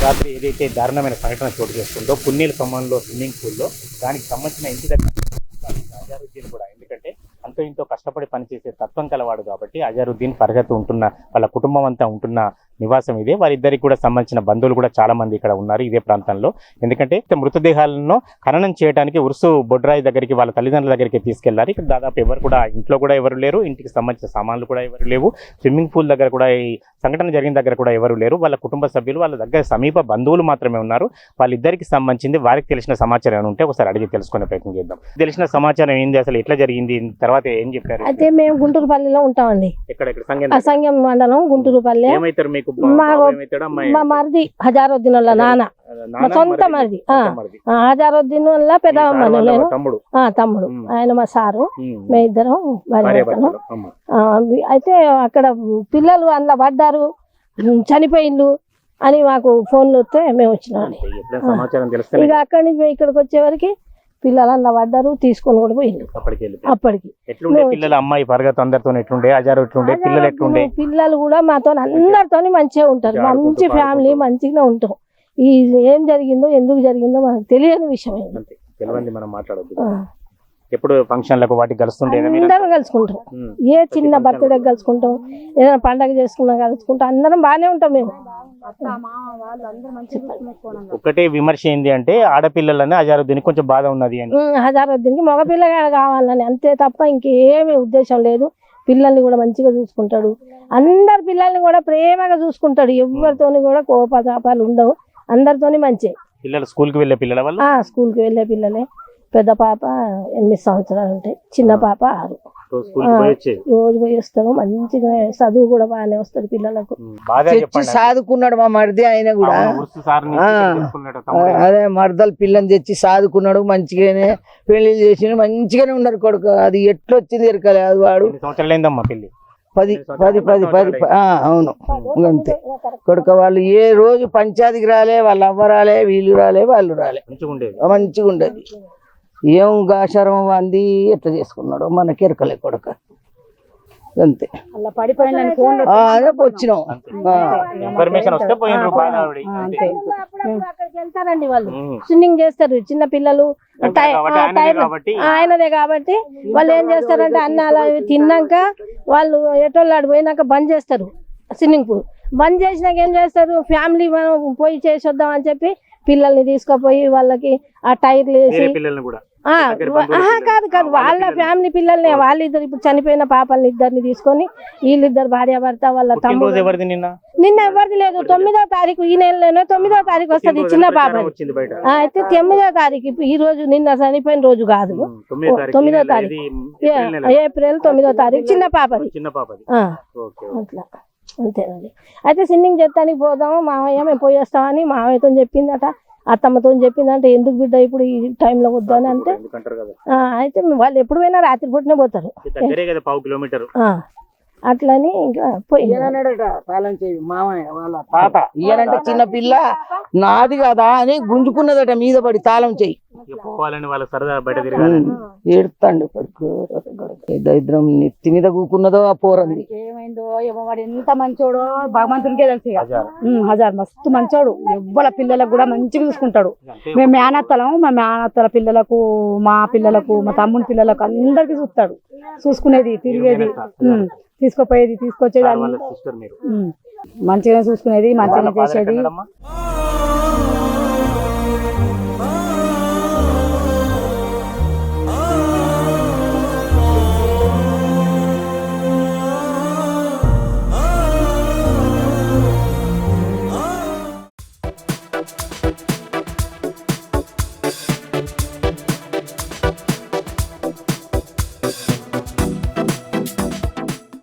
రాత్రి ఏదైతే దారుణమైన సంఘటన చోటు చేసుకుందో పున్నెల ఖమ్మంలో స్విమ్మింగ్ పూల్లో దానికి సంబంధించిన ఇంటి దగ్గర అజారుద్దీన్ కూడా, ఎందుకంటే అంతో ఇంతో కష్టపడి పనిచేసే తత్వం కలవాడు కాబట్టి అజారుద్దీన్ ఫర్హత్ ఉంటున్న వాళ్ళ కుటుంబం అంతా ఉంటున్న నివాసం ఇదే. వారిద్దరికి కూడా సంబంధించిన బంధువులు కూడా చాలా మంది ఇక్కడ ఉన్నారు ఇదే ప్రాంతంలో. ఎందుకంటే మృతదేహాలను ఖననం చేయడానికి ఉర్సు బొడ్రాయి దగ్గరికి వాళ్ళ తల్లిదండ్రుల దగ్గరికి తీసుకెళ్లారు. ఇక్కడ దాదాపు ఎవరు కూడా ఇంట్లో కూడా ఎవరు లేరు, ఇంటికి సంబంధించిన సామాన్లు కూడా ఎవరు లేవు. స్విమ్మింగ్ పూల్ దగ్గర కూడా ఈ సంఘటన జరిగిన దగ్గర కూడా ఎవరు లేరు. వాళ్ళ కుటుంబ సభ్యులు వాళ్ళ దగ్గర సమీప బంధువులు మాత్రమే ఉన్నారు. వాళ్ళిద్దరికి సంబంధించింది వారికి తెలిసిన సమాచారం ఏమైనా ఉంటే ఒకసారి అడిగి తెలుసుకునే ప్రయత్నం చేద్దాం. తెలిసిన సమాచారం ఏంది, అసలు ఎట్లా జరిగింది, తర్వాత ఏం చెప్పారు? అయితే మేము గుంటూరుపల్లిలో ఉంటామండి. ఎక్కడ సంగం మండలం గుంటూరుపల్లి. ఏమైతారు మీకు? మా మరిది హజారుద్దీన్ వాళ్ళ నాన్న, మా సొంత మరిది. హజారుద్దీన్ వల్ల పెద్దమ్మ నేను తమ్ముడు, ఆయన మా సారు, మేము ఇద్దరం భార్యాభర్తలు. అయితే అక్కడ పిల్లలు అందులో పడ్డారు, చనిపోయిండ్రు అని మాకు ఫోన్లు వస్తే మేము వచ్చినాం. ఇక అక్కడి నుంచి మేము ఇక్కడికి వచ్చేవరకు పిల్లలు అలా పడ్డారు, తీసుకొని కూడా పోయిండు. అప్పటికి పిల్లలు కూడా మాతో అందరితో మంచిగా ఉంటారు, మంచి ఫ్యామిలీ, మంచిగా ఉంటాం. ఈ ఏం జరిగిందో ఎందుకు జరిగిందో మనకు తెలియని విషయం. ఎప్పుడు ఫంక్షన్లకు వాటికి కలుస్తుంటే అందరం కలుసుకుంటాం. ఏ చిన్న బర్త్డే కలుసుకుంటాం, ఏదైనా పండగ చేసుకున్నా కలుసుకుంటాం. అందరం బాగానే ఉంటాం మేము. ఒకటే విమర్శ ఏంది అంటే ఆడపిల్లలని అజారుద్దీన్ కొంచెం బాధ ఉన్నది అని. అజారుద్దీన్కి మగపిల్లగా కావాలని, అంతే తప్ప ఇంకేమీ ఉద్దేశం లేదు. పిల్లల్ని కూడా మంచిగా చూసుకుంటాడు, అందరు పిల్లల్ని కూడా ప్రేమగా చూసుకుంటాడు. ఎవరితోని కూడా కోపతాపాలు ఉండవు, అందరితోని మంచి. పిల్లలు స్కూల్కి వెళ్ళే పిల్లల వల్ల స్కూల్కి వెళ్ళే పిల్లలే. పెద్ద పాప 8 సంవత్సరాలు ఉంటాయి, చిన్న పాప 6. రోజు పోయి వస్తాడు, మంచిగా చదువు కూడా బాగానే వస్తాడు పిల్లలకు. తెచ్చి సాదుకున్నాడు మా మరిది. ఆయన కూడా అదే మరదలు పిల్లని తెచ్చి సాదుకున్నాడు, మంచిగానే పెళ్లి చేసి మంచిగానే ఉన్నారు కొడుకు. అది ఎట్లొచ్చింది ఎరకలే. అది వాడు 10 అవును అంతే కొడుక. వాళ్ళు ఏ రోజు పంచాయతీకి రాలే, వాళ్ళు అవ్వరాలే, వీళ్ళు రాలే, వాళ్ళు రాలే, మంచిగా ఉండేది. ఏం గాచారం అంది ఎట్లా చేసుకున్నాడు మనకి ఎరకలే కొడుక. అంతే అదే వచ్చినాం. వెళ్తారండి వాళ్ళు, స్విమ్మింగ్ చేస్తారు చిన్న పిల్లలు. ఆయనదే కాబట్టి వాళ్ళు ఏం చేస్తారంటే అన్నాలు తిన్నాక వాళ్ళు ఎటోళ్ళు పోయినాక బంద్ చేస్తారు. స్విమ్మింగ్ పూల్ బంద్ చేసినాక ఏం చేస్తారు, ఫ్యామిలీ మనం పోయి చేసొద్దాం అని చెప్పి పిల్లల్ని తీసుకుపోయి వాళ్ళకి ఆ టైర్లు వేసి, కాదు వాళ్ళ ఫ్యామిలీ పిల్లల్ని, వాళ్ళిద్దరు ఇప్పుడు చనిపోయిన పాపల్ని ఇద్దరిని తీసుకొని వీళ్ళిద్దరు భార్యాభర్త వాళ్ళ తమ్ముడు. నిన్న ఎవరిది లేదు, 9వ తారీఖు ఈ నెలలోనే 9వ తారీఖు వస్తుంది చిన్న పాప. అయితే 9వ తారీఖు ఈ రోజు, నిన్న చనిపోయిన రోజు కాదు, 9వ తారీఖు ఏప్రిల్ 9వ తారీఖు చిన్న పాపది. అట్లా అంతేనండి. అయితే స్విమ్మింగ్ చేస్తానికి పోదాము మామయ్య, మేము పోయి వస్తామని మామయ్యతో చెప్పిందట, అత్తమ్మతో చెప్పిందంటే ఎందుకు బిడ్డ ఇప్పుడు ఈ టైంలో వద్దని అంటే, అయితే వాళ్ళు ఎప్పుడు పోయినా రాత్రి పూటనే పోతారు. అట్లని ఇంకా తాళం చేయి మామయ్య వాళ్ళ తాత ఇయ్యనంటే చిన్న పిల్ల నాది కదా అని గుంజుకున్నదట మీద పడి తాళం చేయి ఏడుతాండి కొడుకు. దరిద్రం నెత్తి మీద కూకున్నదో ఆ పోరంది. ఏమైందో ఏమో, వాడు ఎంత మంచోడో భగవంతునికే తెలుసు. హజార్ మస్తు మంచోడు, ఎవ్వల పిల్లలకు కూడా మంచిగా చూసుకుంటాడు. మేము మేనత్తలం, మా మేనత్తల పిల్లలకు, మా పిల్లలకు, మా తమ్ముని పిల్లలకు అందరికి చూసుకునేది, తిరిగేది, తీసుకుపోయేది, తీసుకొచ్చేది, మంచిగా చూసుకునేది, మంచిగా చేసేది.